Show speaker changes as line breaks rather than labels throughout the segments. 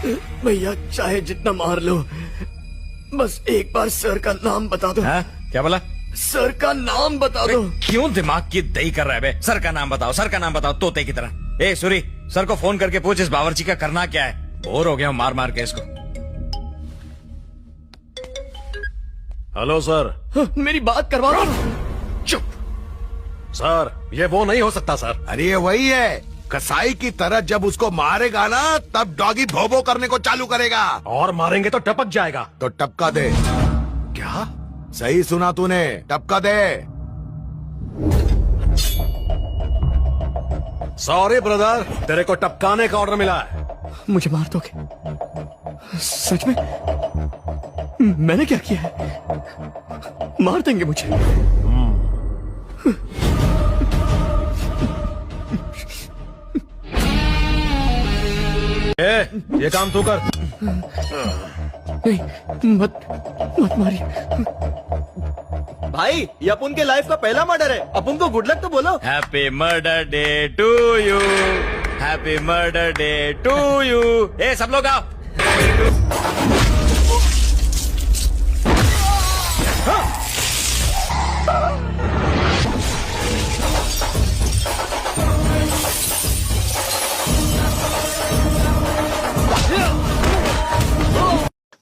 भैया चाहे जितना मार लो, बस एक बार सर का नाम बता दो।
हाँ? क्या बोला?
सर का नाम बता दो।
क्यों दिमाग की दही कर रहा है बे? सर का नाम बताओ, सर का नाम बताओ, तोते की तरह। ए सूरी, सर को फोन करके पूछ इस बावर्ची का करना क्या है। बोर हो गया हूँ मार मार के इसको।
Hello sir.
मेरी बात करवा दो।
चुप सर, ये वो नहीं हो सकता सर।
अरे ये वही है, कसाई की तरह जब उसको मारेगा ना तब डॉगी भोबो करने को चालू करेगा।
और मारेंगे तो टपक जाएगा।
तो टपका दे।
क्या?
सही सुना तूने, टपका दे।
सॉरी ब्रदर, तेरे को टपकाने का ऑर्डर मिला है।
मुझे मार दोगे? सच में? मैंने क्या किया है? मार देंगे मुझे?
ये काम तू कर।
नहीं, मत मारिए।
भाई ये अपन के लाइफ का पहला मर्डर है, अपन को गुड लक तो बोलो।
Happy murder day to you, happy murder day to you. ए सब लोग आओ।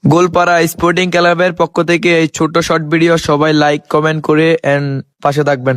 গোলপাড়া স্পোর্টিং ক্লাবের পক্ষ থেকে এই ছোট শর্ট ভিডিও সবাই লাইক কমেন্ট করে এন্ড পাশে থাকবেন।